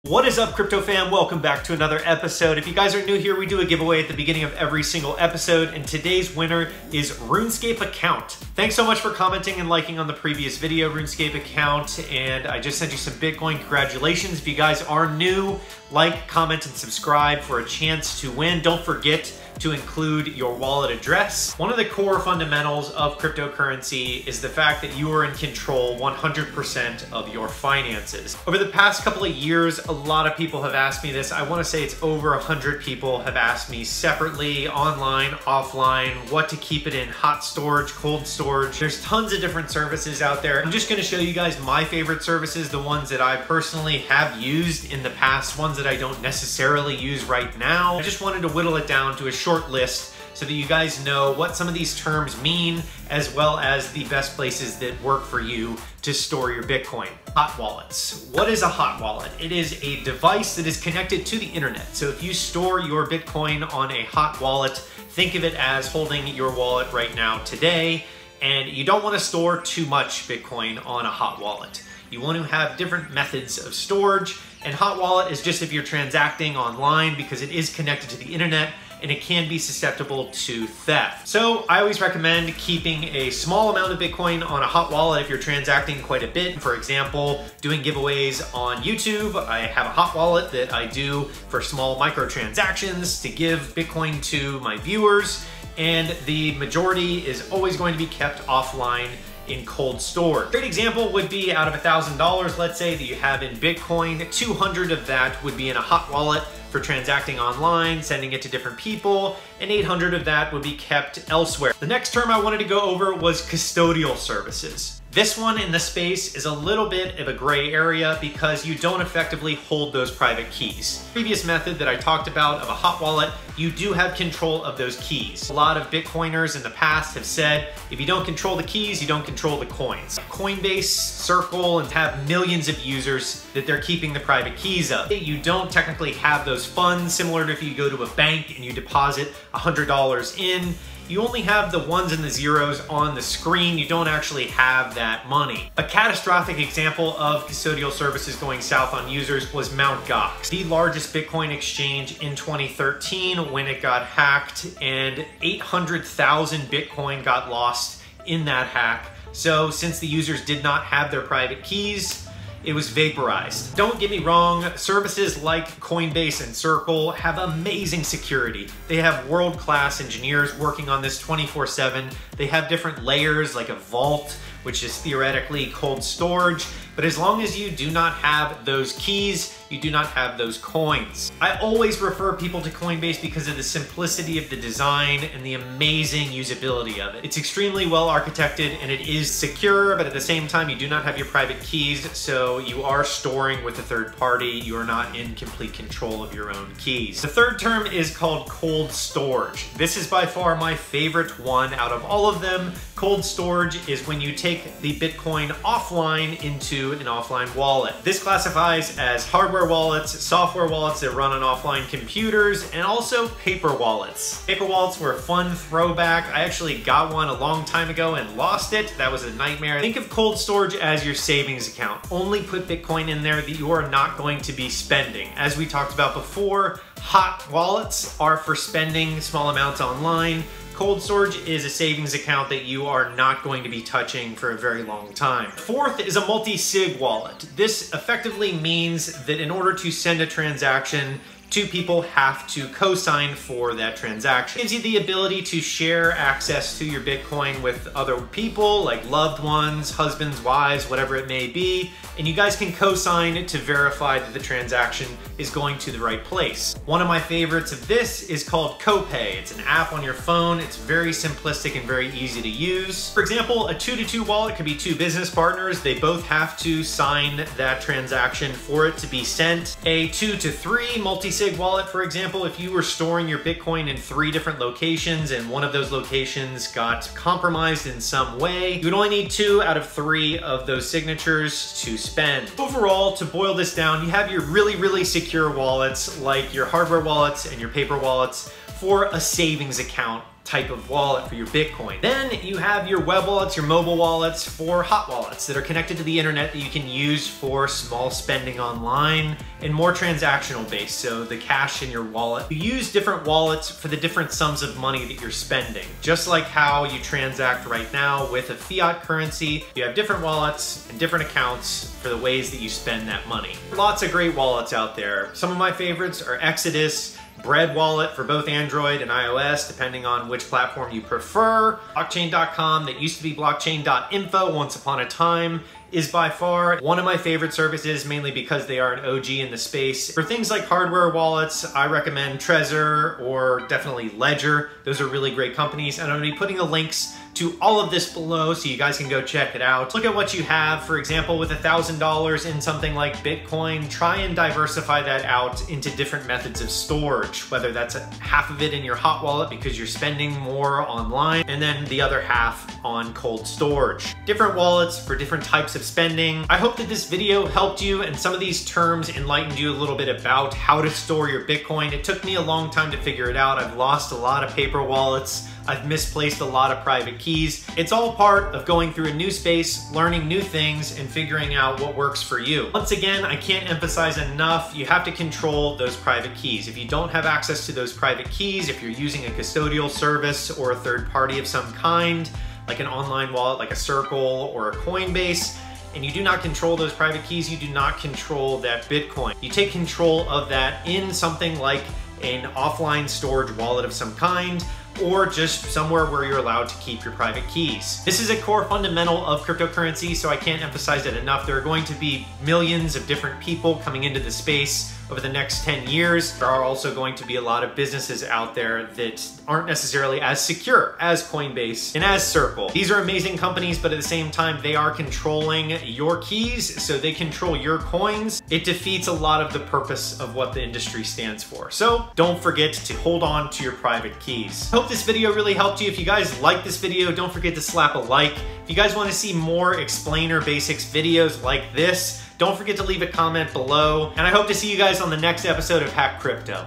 What is up, crypto fam? Welcome back to another episode. If you guys are new here, we do a giveaway at the beginning of every single episode, and today's winner is RuneScape Account. Thanks so much for commenting and liking on the previous video, RuneScape Account, and I just sent you some Bitcoin. Congratulations. If you guys are new, like, comment, and subscribe for a chance to win. Don't forget to include your wallet address. One of the core fundamentals of cryptocurrency is the fact that you are in control 100% of your finances. Over the past couple of years, a lot of people have asked me this. I want to say it's over 100 people have asked me separately, online, offline, what to keep it in, hot storage, cold storage. There's tons of different services out there. I'm just going to show you guys my favorite services, the ones that I personally have used in the past, ones that I don't necessarily use right now. I just wanted to whittle it down to a short list so that you guys know what some of these terms mean, as well as the best places that work for you to store your Bitcoin. Hot wallets. What is a hot wallet? It is a device that is connected to the internet. So if you store your Bitcoin on a hot wallet, think of it as holding your wallet right now today, and you don't want to store too much Bitcoin on a hot wallet. You want to have different methods of storage, and hot wallet is just if you're transacting online, because it is connected to the internet and it can be susceptible to theft. So I always recommend keeping a small amount of Bitcoin on a hot wallet if you're transacting quite a bit. For example, doing giveaways on YouTube, I have a hot wallet that I do for small microtransactions to give Bitcoin to my viewers, and the majority is always going to be kept offline in cold storage. Great example would be out of $1,000, let's say, that you have in Bitcoin, 200 of that would be in a hot wallet for transacting online, sending it to different people, and 800 of that would be kept elsewhere. The next term I wanted to go over was custodial services. This one in the space is a little bit of a gray area because you don't effectively hold those private keys. Previous method that I talked about of a hot wallet, you do have control of those keys. A lot of Bitcoiners in the past have said, if you don't control the keys, you don't control the coins. Coinbase, Circle, and have millions of users that they're keeping the private keys of. You don't technically have those funds, similar to if you go to a bank and you deposit $100 in. You only have the ones and the zeros on the screen. You don't actually have that money. A catastrophic example of custodial services going south on users was Mt. Gox, the largest Bitcoin exchange in 2013 when it got hacked, and 800,000 Bitcoin got lost in that hack. So since the users did not have their private keys, it was vaporized. Don't get me wrong, services like Coinbase and Circle have amazing security. They have world-class engineers working on this 24/7. They have different layers like a vault, which is theoretically cold storage, but as long as you do not have those keys, you do not have those coins. I always refer people to Coinbase because of the simplicity of the design and the amazing usability of it. It's extremely well architected and it is secure, but at the same time, you do not have your private keys, so you are storing with a third party. You are not in complete control of your own keys. The third term is called cold storage. This is by far my favorite one out of all of them. Cold storage is when you take the Bitcoin offline into an offline wallet. This classifies as hardware wallets, software wallets that run on offline computers, and also paper wallets. Paper wallets were a fun throwback. I actually got one a long time ago and lost it. That was a nightmare. Think of cold storage as your savings account. Only put Bitcoin in there that you are not going to be spending. As we talked about before, hot wallets are for spending small amounts online. Cold storage is a savings account that you are not going to be touching for a very long time. Fourth is a multi-sig wallet. This effectively means that in order to send a transaction, two people have to co-sign for that transaction. It gives you the ability to share access to your Bitcoin with other people, like loved ones, husbands, wives, whatever it may be, and you guys can co-sign to verify that the transaction is going to the right place. One of my favorites of this is called CoPay. It's an app on your phone. It's very simplistic and very easy to use. For example, a 2-to-2 wallet could be two business partners. They both have to sign that transaction for it to be sent. A 2-to-3 multi-sig wallet, for example, if you were storing your Bitcoin in 3 different locations and one of those locations got compromised in some way, you would only need 2 out of 3 of those signatures to spend. Overall, to boil this down, you have your really secure wallets like your hardware wallets and your paper wallets for a savings account type of wallet for your Bitcoin. Then you have your web wallets, your mobile wallets for hot wallets that are connected to the internet that you can use for small spending online and more transactional based, so the cash in your wallet. You use different wallets for the different sums of money that you're spending. Just like how you transact right now with a fiat currency, you have different wallets and different accounts for the ways that you spend that money. Lots of great wallets out there. Some of my favorites are Exodus, Bread Wallet for both Android and iOS, depending on which platform you prefer. Blockchain.com, that used to be blockchain.info once upon a time, is by far one of my favorite services, mainly because they are an OG in the space. For things like hardware wallets, I recommend Trezor or definitely Ledger. Those are really great companies, and I'm gonna be putting the links to all of this below so you guys can go check it out. Look at what you have. For example, with $1,000 in something like Bitcoin, try and diversify that out into different methods of storage, whether that's half of it in your hot wallet because you're spending more online, and then the other half on cold storage. Different wallets for different types of spending. I hope that this video helped you and some of these terms enlightened you a little bit about how to store your Bitcoin. It took me a long time to figure it out. I've lost a lot of paper wallets. I've misplaced a lot of private keys. It's all part of going through a new space, learning new things, and figuring out what works for you. Once again, I can't emphasize enough, you have to control those private keys. If you don't have access to those private keys, if you're using a custodial service or a third party of some kind, like an online wallet like a Circle or a Coinbase, and you do not control those private keys, you do not control that Bitcoin. You take control of that in something like an offline storage wallet of some kind, or just somewhere where you're allowed to keep your private keys. This is a core fundamental of cryptocurrency, so I can't emphasize it enough. There are going to be millions of different people coming into the space over the next 10 years. There are also going to be a lot of businesses out there that aren't necessarily as secure as Coinbase and as Circle. These are amazing companies, but at the same time, they are controlling your keys, so they control your coins. It defeats a lot of the purpose of what the industry stands for. So don't forget to hold on to your private keys. Hope this video really helped you. If you guys like this video, don't forget to slap a like. If you guys want to see more explainer basics videos like this, don't forget to leave a comment below, and I hope to see you guys on the next episode of Hack Crypto.